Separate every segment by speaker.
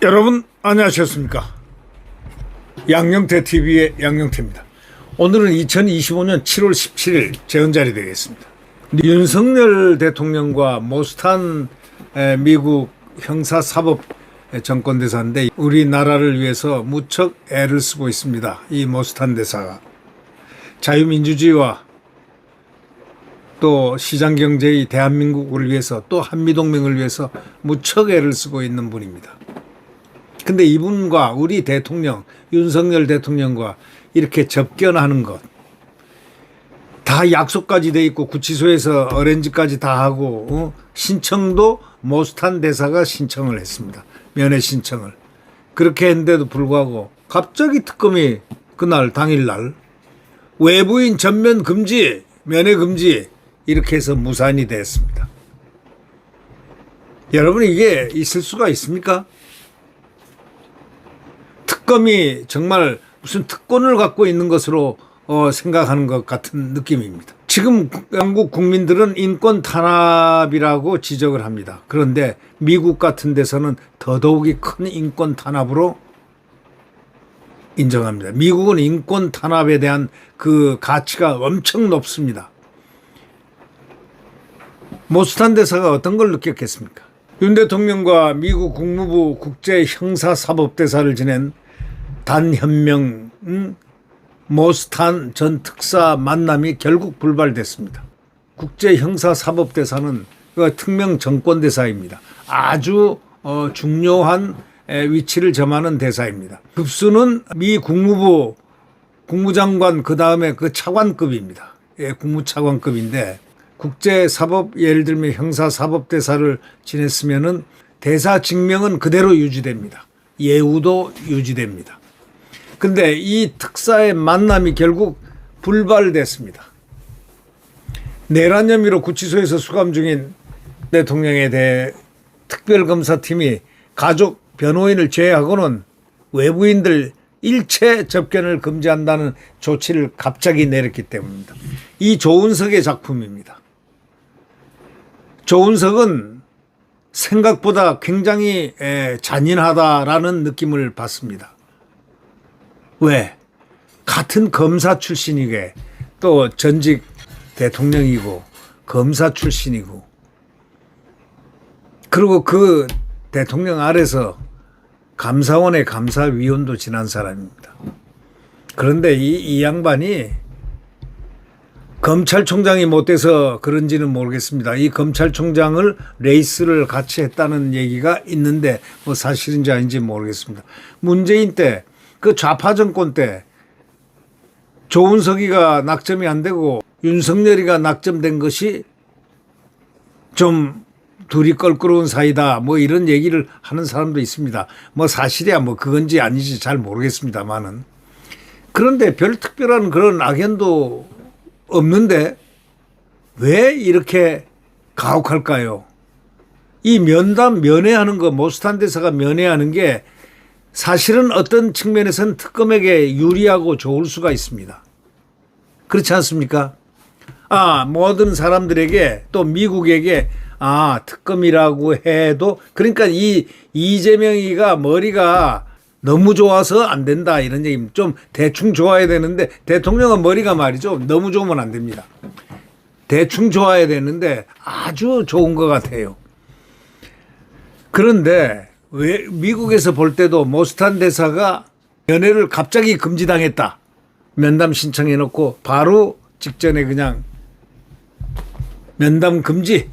Speaker 1: 여러분 안녕하셨습니까? 양영태 TV의 양영태입니다. 오늘은 2025년 7월 17일 재헌절이 되겠습니다. 윤석열 대통령과 모스탄 미국 형사사법 정권대사인데 우리나라를 위해서 무척 애를 쓰고 있습니다. 이 모스탄 대사가 자유민주주의와 또 시장경제의 대한민국을 위해서 또 한미동맹을 위해서 무척 애를 쓰고 있는 분입니다. 근데 이분과 우리 대통령 윤석열 대통령과 이렇게 접견하는 것 다 약속까지 돼 있고 구치소에서 어렌지까지 다 하고 신청도 모스탄 대사가 신청을 했습니다. 면회 신청을. 그렇게 했는데도 불구하고 갑자기 특검이 그날 당일날 외부인 전면 금지 면회 금지 이렇게 해서 무산이 됐습니다. 여러분 이게 있을 수가 있습니까? 특검이 정말 무슨 특권을 갖고 있는 것으로 생각하는 것 같은 느낌입니다. 지금 영국 국민들은 인권 탄압이라고 지적을 합니다. 그런데 미국 같은 데서는 더더욱이 큰 인권 탄압으로 인정합니다. 미국은 인권 탄압에 대한 그 가치가 엄청 높습니다. 모스탄 대사가 어떤 걸 느꼈겠습니까? 윤 대통령과 미국 국무부 국제형사사법대사를 지낸 단현명 모스탄 전 특사 만남이 결국 불발됐습니다. 국제형사사법대사는 특명 정권대사입니다. 아주 중요한 위치를 점하는 대사입니다. 급수는 미 국무부 국무장관 그 다음에 그 차관급입니다. 예, 국무차관급인데 국제사법 예를 들면 형사사법대사를 지냈으면은 대사 직명은 그대로 유지됩니다. 예우도 유지됩니다. 근데 이 특사의 만남이 결국 불발됐습니다. 내란 혐의로 구치소에서 수감 중인 대통령에 대해 특별검사팀이 가족 변호인을 제외하고는 외부인들 일체 접견을 금지한다는 조치를 갑자기 내렸기 때문입니다. 이 조은석의 작품입니다. 조은석은 생각보다 굉장히 잔인하다라는 느낌을 받습니다. 왜? 같은 검사 출신이게 또 전직 대통령이고 검사 출신이고 그리고 그 대통령 아래서 감사원의 감사위원도 지난 사람입니다. 그런데 이 양반이 검찰총장이 못 돼서 그런지는 모르겠습니다. 이 검찰총장을 레이스를 같이 했다는 얘기가 있는데 뭐 사실인지 아닌지 모르겠습니다. 문재인 때 그 좌파 정권 때 조은석이가 낙점이 안 되고 윤석열이가 낙점된 것이 좀 둘이 껄끄러운 사이다 뭐 이런 얘기를 하는 사람도 있습니다. 뭐 사실이야 뭐 그건지 아닌지 잘 모르겠습니다만은 그런데 별 특별한 그런 악연도 없는데 왜 이렇게 가혹할까요? 이 면담 면회하는 거 모스탄 대사가 면회하는 게 사실은 어떤 측면에서는 특검에게 유리하고 좋을 수가 있습니다. 그렇지 않습니까? 모든 사람들에게 또 미국에게 특검이라고 해도 그러니까 이 이재명이가 머리가 너무 좋아서 안 된다 이런 얘기입니다. 좀 대충 좋아야 되는데 대통령은 머리가 말이죠. 너무 좋으면 안 됩니다. 대충 좋아야 되는데 아주 좋은 것 같아요. 그런데 왜 미국에서 볼 때도 모스탄 대사가 면회를 갑자기 금지당했다. 면담 신청해놓고 바로 직전에 그냥 면담 금지.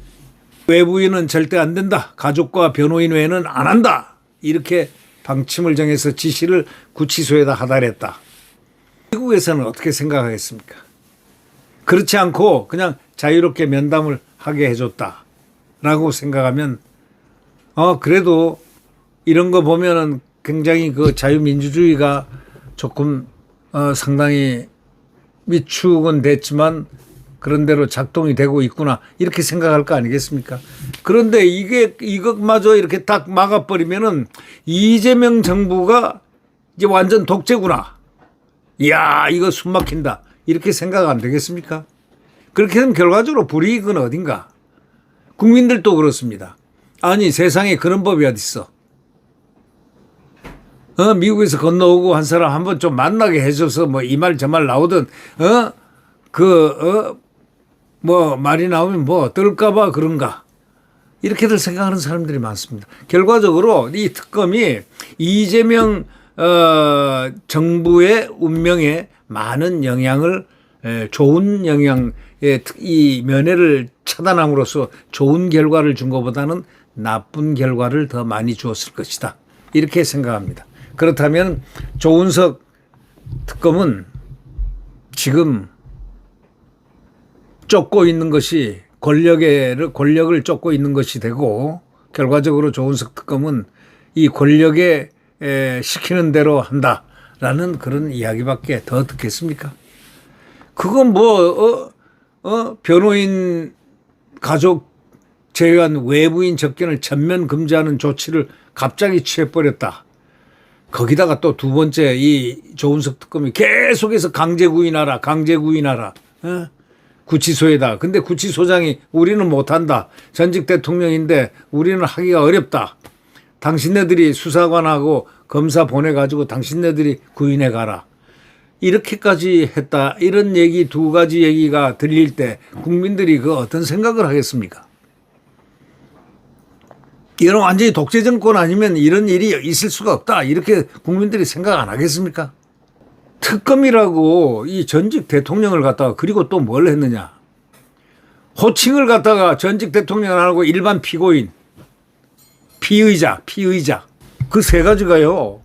Speaker 1: 외부인은 절대 안 된다. 가족과 변호인 외에는 안 한다. 이렇게 방침을 정해서 지시를 구치소에다 하달했다. 미국에서는 어떻게 생각하겠습니까? 그렇지 않고 그냥 자유롭게 면담을 하게 해줬다라고 생각하면 그래도 이런 거 보면은 굉장히 그 자유민주주의가 조금 상당히 위축은 됐지만 그런대로 작동이 되고 있구나 이렇게 생각할 거 아니겠습니까? 그런데 이것마저 이렇게 딱 막아버리면은 이재명 정부가 이제 완전 독재구나 이야, 이거 숨 막힌다. 이렇게 생각 안 되겠습니까? 그렇게 되면 결과적으로 불이익은 어딘가? 국민들도 그렇습니다. 아니, 세상에 그런 법이 어딨어? 미국에서 건너오고 한 사람 한번 좀 만나게 해줘서 뭐 이 말 저 말 나오든, 뭐 말이 나오면 뭐 뜰까봐 그런가. 이렇게들 생각하는 사람들이 많습니다. 결과적으로 이 특검이 이재명 정부의 운명에 많은 영향을 좋은 영향의 이 면회를 차단함으로써 좋은 결과를 준 것보다는 나쁜 결과를 더 많이 주었을 것이다. 이렇게 생각합니다. 그렇다면 조은석 특검은 지금 쫓고 있는 것이 권력을 쫓고 있는 것이 되고 결과적으로 조은석 특검은 이 권력에 시키는 대로 한다라는 그런 이야기밖에 더 듣겠습니까? 그건 변호인 가족 제외한 외부인 접견을 전면 금지하는 조치를 갑자기 취해버렸다. 거기다가 또 두 번째 이 조은석 특검이 계속해서 강제 구인하라. 구치소에다. 근데 구치소장이 우리는 못한다. 전직 대통령인데 우리는 하기가 어렵다. 당신네들이 수사관하고 검사 보내가지고 당신네들이 구인해 가라. 이렇게까지 했다. 이런 얘기 두 가지 얘기가 들릴 때 국민들이 그 어떤 생각을 하겠습니까? 이런 완전히 독재 정권 아니면 이런 일이 있을 수가 없다. 이렇게 국민들이 생각 안 하겠습니까? 특검이라고 이 전직 대통령을 갖다가 그리고 또 뭘 했느냐. 호칭을 갖다가 전직 대통령 안 하고 일반 피고인, 피의자. 그 세 가지가요.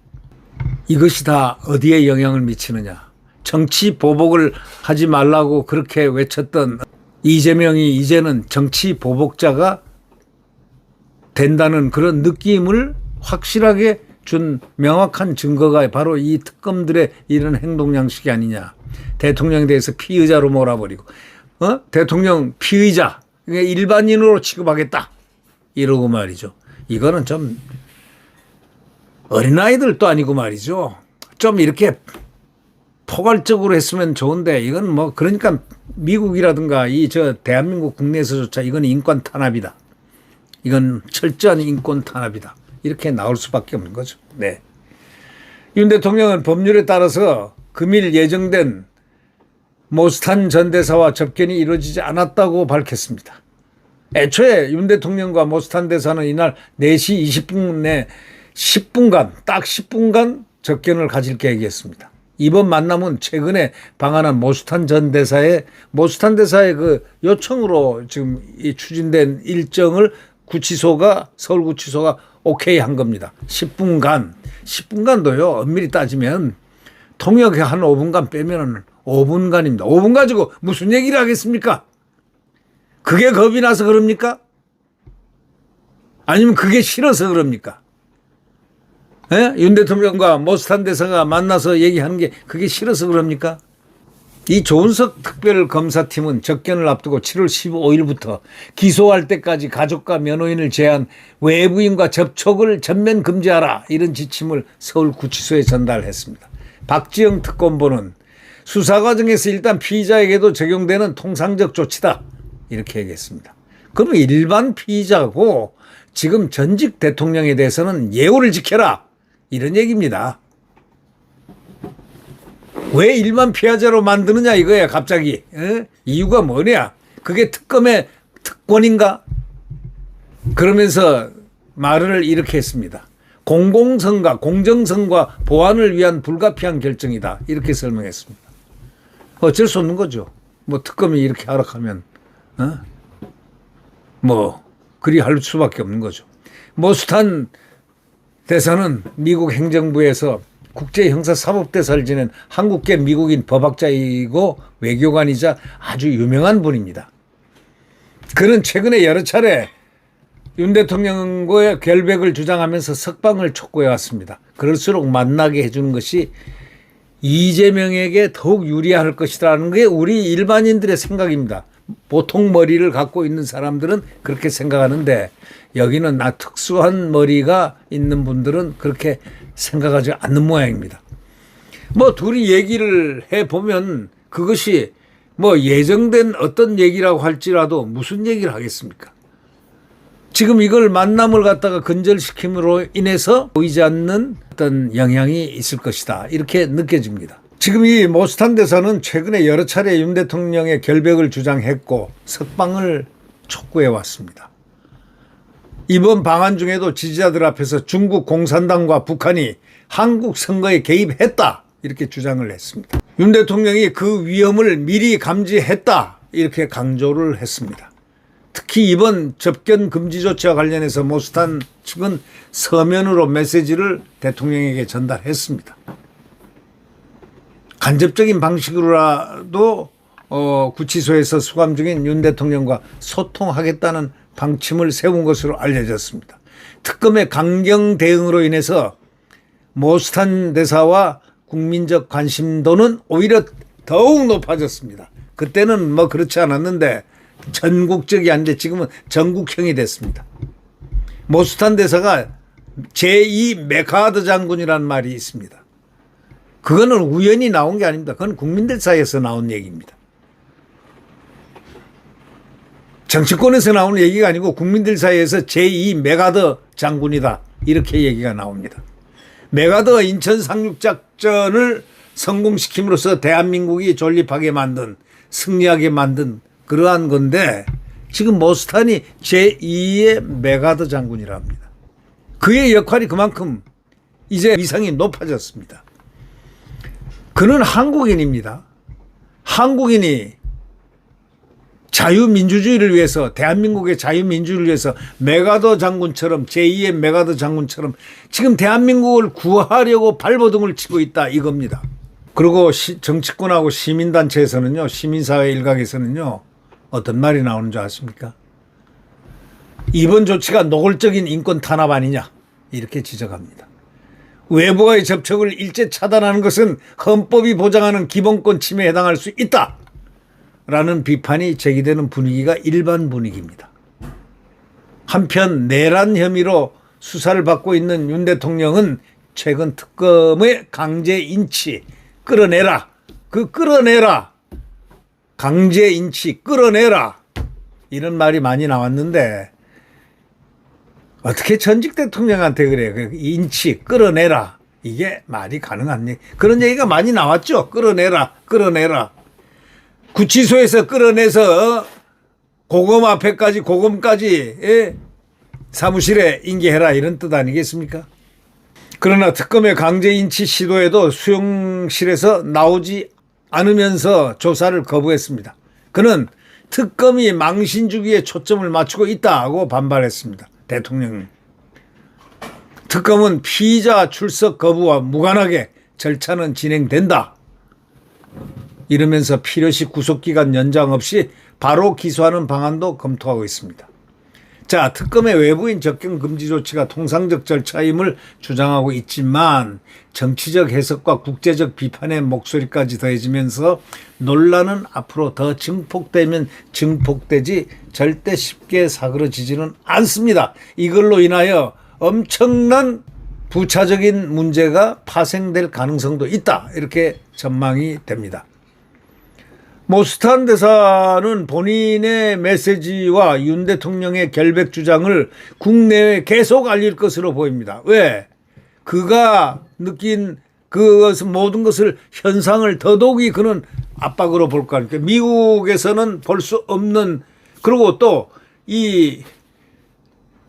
Speaker 1: 이것이 다 어디에 영향을 미치느냐. 정치 보복을 하지 말라고 그렇게 외쳤던 이재명이 이제는 정치 보복자가 된다는 그런 느낌을 확실하게 준 명확한 증거가 바로 이 특검들의 이런 행동 양식이 아니냐. 대통령에 대해서 피의자로 몰아버리고 대통령 피의자 일반인으로 취급하겠다 이러고 말이죠. 이거는 좀 어린아이들도 아니고 말이죠. 좀 이렇게 포괄적으로 했으면 좋은데 이건 뭐 그러니까 미국이라든가 대한민국 국내에서조차 이건 인권 탄압이다. 이건 철저한 인권 탄압이다. 이렇게 나올 수밖에 없는 거죠. 네. 윤 대통령은 법률에 따라서 금일 예정된 모스탄 전 대사와 접견이 이루어지지 않았다고 밝혔습니다. 애초에 윤 대통령과 모스탄 대사는 이날 4시 20분에 10분간, 딱 10분간 접견을 가질 계획이었습니다. 이번 만남은 최근에 방한한 모스탄 대사의 그 요청으로 지금 이 추진된 일정을 서울구치소가 오케이 한 겁니다. 10분간도요, 엄밀히 따지면 통역에 한 5분간 빼면은 5분간입니다. 5분 가지고 무슨 얘기를 하겠습니까? 그게 겁이 나서 그럽니까? 아니면 그게 싫어서 그럽니까? 윤 대통령과 모스탄 대사가 만나서 얘기하는 게 그게 싫어서 그럽니까? 이 조은석 특별검사팀은 접견을 앞두고 7월 15일부터 기소할 때까지 가족과 면호인을 제한 외부인과 접촉을 전면 금지하라 이런 지침을 서울구치소에 전달했습니다. 박지영 특검보는 수사 과정에서 일단 피의자에게도 적용되는 통상적 조치다 이렇게 얘기했습니다. 그러면 일반 피의자고 지금 전직 대통령에 대해서는 예우를 지켜라 이런 얘기입니다. 왜 일반 피의자로 만드느냐 이거야 갑자기. 이유가 뭐냐. 그게 특검의 특권인가. 그러면서 말을 이렇게 했습니다. 공공성과 공정성과 보안을 위한 불가피한 결정이다 이렇게 설명했습니다. 어쩔 수 없는 거죠. 뭐 특검이 이렇게 하락하면 뭐 그리 할 수밖에 없는 거죠. 모스탄 대사는 미국 행정부에서 국제형사사법대사를 지낸 한국계 미국인 법학자이고 외교관이자 아주 유명한 분입니다. 그는 최근에 여러 차례 윤 대통령과의 결백을 주장하면서 석방을 촉구해 왔습니다. 그럴수록 만나게 해주는 것이 이재명에게 더욱 유리할 것이라는 게 우리 일반인들의 생각입니다. 보통 머리를 갖고 있는 사람들은 그렇게 생각하는데 여기는 특수한 머리가 있는 분들은 그렇게 생각하지 않는 모양입니다. 뭐 둘이 얘기를 해보면 그것이 뭐 예정된 어떤 얘기라고 할지라도 무슨 얘기를 하겠습니까? 지금 이걸 만남을 갖다가 근절시킴으로 인해서 보이지 않는 어떤 영향이 있을 것이다. 이렇게 느껴집니다. 지금 이 모스탄 대사는 최근에 여러 차례 윤 대통령의 결백을 주장했고 석방을 촉구해 왔습니다. 이번 방한 중에도 지지자들 앞에서 중국 공산당과 북한이 한국 선거에 개입했다 이렇게 주장을 했습니다. 윤 대통령이 그 위험을 미리 감지했다 이렇게 강조를 했습니다. 특히 이번 접견 금지 조치와 관련해서 모스탄 측은 서면으로 메시지를 대통령에게 전달했습니다. 간접적인 방식으로라도 구치소에서 수감 중인 윤 대통령과 소통하겠다는 방침을 세운 것으로 알려졌습니다. 특검의 강경 대응으로 인해서 모스탄 대사와 국민적 관심도는 오히려 더욱 높아졌습니다. 그때는 뭐 그렇지 않았는데 전국적이 아닌데 지금은 전국형이 됐습니다. 모스탄 대사가 제2 메카드 장군이라는 말이 있습니다. 그거는 우연히 나온 게 아닙니다. 그건 국민들 사이에서 나온 얘기입니다. 정치권에서 나오는 얘기가 아니고 국민들 사이에서 제2 메가더 장군이다. 이렇게 얘기가 나옵니다. 메가더 인천 상륙작전을 성공시킴으로써 대한민국이 존립하게 만든 승리하게 만든 그러한 건데 지금 모스탄이 제2의 메가더 장군이라 합니다. 그의 역할이 그만큼 이제 위상이 높아졌습니다. 그는 한국인입니다. 한국인이 자유민주주의를 위해서 대한민국의 자유민주주의를 위해서 메가더 장군처럼 제2의 메가더 장군처럼 지금 대한민국을 구하려고 발버둥을 치고 있다 이겁니다. 그리고 정치권하고 시민단체에서는요 시민사회 일각에서는요 어떤 말이 나오는 줄 아십니까? 이번 조치가 노골적인 인권 탄압 아니냐 이렇게 지적합니다. 외부와의 접촉을 일제 차단하는 것은 헌법이 보장하는 기본권 침해에 해당할 수 있다 라는 비판이 제기되는 분위기가 일반 분위기입니다. 한편 내란 혐의로 수사를 받고 있는 윤 대통령은 최근 특검의 강제 인치 끌어내라 끌어내라 강제 인치 끌어내라 이런 말이 많이 나왔는데 어떻게 전직 대통령한테 그래 인치 끌어내라 이게 말이 가능한 그런 얘기가 많이 나왔죠. 끌어내라 구치소에서 끌어내서 고검 앞에까지 고검까지 사무실에 인계해라 이런 뜻 아니겠습니까? 그러나 특검의 강제 인치 시도에도 수용실에서 나오지 않으면서 조사를 거부했습니다. 그는 특검이 망신 주기에 초점을 맞추고 있다고 반발했습니다. 대통령. 특검은 피의자 출석 거부와 무관하게 절차는 진행된다. 이러면서 필요시 구속기간 연장 없이 바로 기소하는 방안도 검토하고 있습니다. 자, 특검의 외부인 접견 금지 조치가 통상적 절차임을 주장하고 있지만 정치적 해석과 국제적 비판의 목소리까지 더해지면서 논란은 앞으로 더 증폭되면 증폭되지 절대 쉽게 사그러지지는 않습니다. 이걸로 인하여 엄청난 부차적인 문제가 파생될 가능성도 있다. 이렇게 전망이 됩니다. 모스탄 대사는 본인의 메시지와 윤 대통령의 결백 주장을 국내에 계속 알릴 것으로 보입니다. 왜? 그가 느낀 그것은 모든 것을 현상을 더더욱이 그는 압박으로 볼 거 아닙니까? 미국에서는 볼 수 없는 그리고 또 이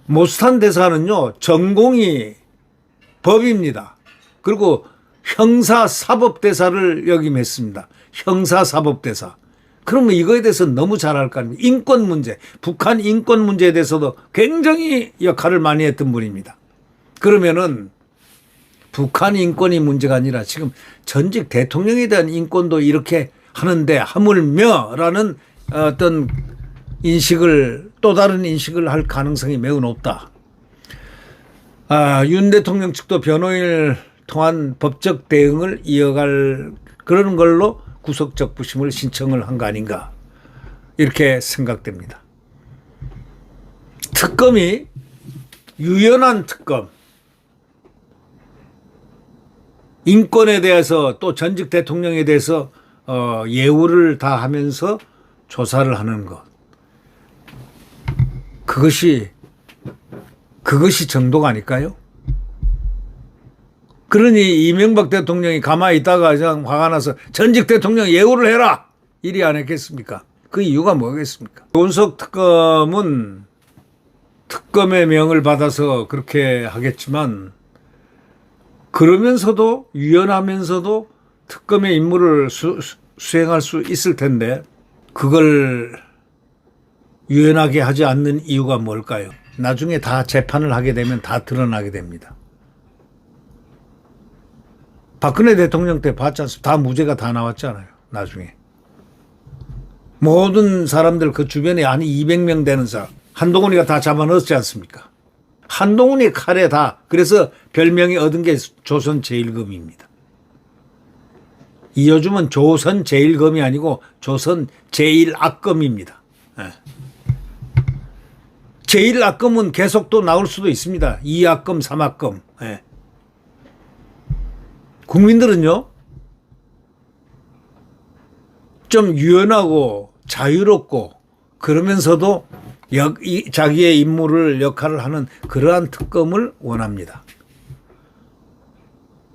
Speaker 1: 모스탄 대사는요 전공이 법입니다. 그리고 형사사법대사를 역임했습니다. 형사사법대사. 그러면 이거에 대해서 너무 잘 알 거 아닙니까? 인권 문제, 북한 인권 문제에 대해서도 굉장히 역할을 많이 했던 분입니다. 그러면은 북한 인권이 문제가 아니라 지금 전직 대통령에 대한 인권도 이렇게 하는데 하물며라는 어떤 인식을 또 다른 인식을 할 가능성이 매우 높다. 윤 대통령 측도 변호인을 통한 법적 대응을 이어갈 그런 걸로 구속적 부심을 신청을 한 거 아닌가 이렇게 생각됩니다. 특검이 유연한 특검 인권에 대해서 또 전직 대통령에 대해서 예우를 다 하면서 조사를 하는 것. 그것이 정도가 아닐까요? 그러니 이명박 대통령이 가만히 있다가 그냥 화가 나서 전직 대통령 예우를 해라! 이리 안 했겠습니까? 그 이유가 뭐겠습니까? 조은석 특검은 특검의 명을 받아서 그렇게 하겠지만 그러면서도 유연하면서도 특검의 임무를 수행할 수 있을 텐데 그걸 유연하게 하지 않는 이유가 뭘까요? 나중에 다 재판을 하게 되면 다 드러나게 됩니다. 박근혜 대통령 때 봤지 않습니까? 다 무죄가 다 나왔잖아요. 나중에. 모든 사람들 그 주변에 한 200명 되는 사람 한동훈이가 다 잡아넣었지 않습니까? 한동훈이 칼에 다 그래서 별명이 얻은 게 조선 제일검입니다. 이어주면 조선 제일검이 아니고 조선 제일악검입니다. 네. 제일악검은 계속 또 나올 수도 있습니다. 2악검, 3악검. 네. 국민들은요 좀 유연하고 자유롭고 그러면서도 자기의 임무를 역할을 하는 그러한 특검을 원합니다.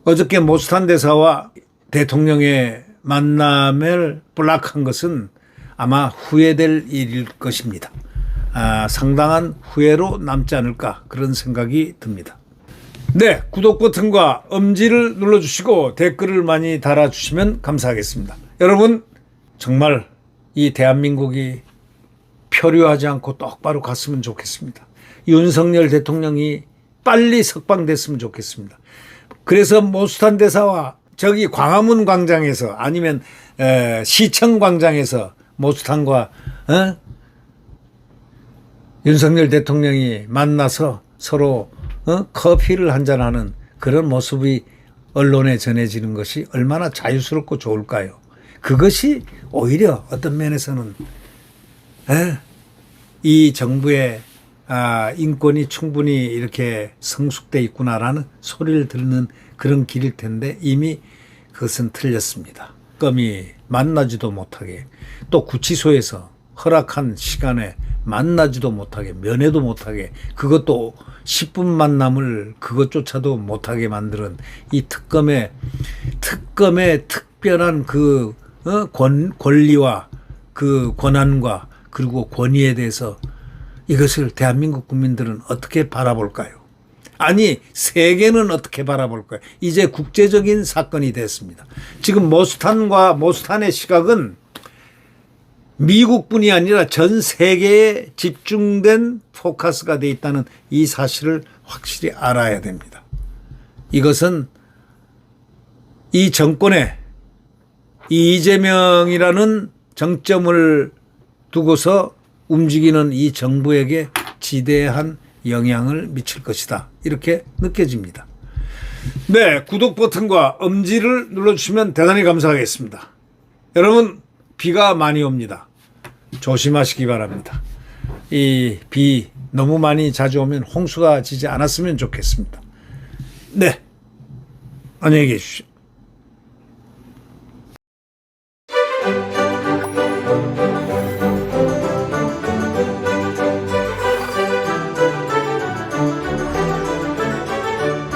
Speaker 1: 어저께 모스탄 대사와 대통령의 만남을 블락한 것은 아마 후회될 일일 것입니다. 상당한 후회로 남지 않을까 그런 생각이 듭니다. 네, 구독 버튼과 엄지를 눌러주시고 댓글을 많이 달아주시면 감사하겠습니다. 여러분 정말 이 대한민국이 표류하지 않고 똑바로 갔으면 좋겠습니다. 윤석열 대통령이 빨리 석방됐으면 좋겠습니다. 그래서 모스탄 대사와 저기 광화문 광장에서 아니면 시청 광장에서 모스탄과 윤석열 대통령이 만나서 서로 커피를 한잔하는 그런 모습이 언론에 전해지는 것이 얼마나 자유스럽고 좋을까요? 그것이 오히려 어떤 면에서는 이 정부의 인권이 충분히 이렇게 성숙돼 있구나라는 소리를 듣는 그런 길일 텐데 이미 그것은 틀렸습니다. 특검이 만나지도 못하게 또 구치소에서 허락한 시간에 만나지도 못하게 면회도 못하게 그것도 10분 만남을 그것조차도 못하게 만드는 이 특검의 특별한 그 권리와 그 권한과 그리고 권위에 대해서 이것을 대한민국 국민들은 어떻게 바라볼까요? 아니 세계는 어떻게 바라볼까요? 이제 국제적인 사건이 됐습니다. 지금 모스탄의 시각은 미국뿐이 아니라 전 세계에 집중된 포커스가 되어 있다는 이 사실을 확실히 알아야 됩니다. 이것은 이 정권에 이재명이라는 정점을 두고서 움직이는 이 정부에게 지대한 영향을 미칠 것이다. 이렇게 느껴집니다. 네, 구독 버튼과 엄지를 눌러주시면 대단히 감사하겠습니다. 여러분 비가 많이 옵니다. 조심하시기 바랍니다. 이 비 너무 많이 자주 오면 홍수가 지지 않았으면 좋겠습니다. 네, 안녕히 계십시오.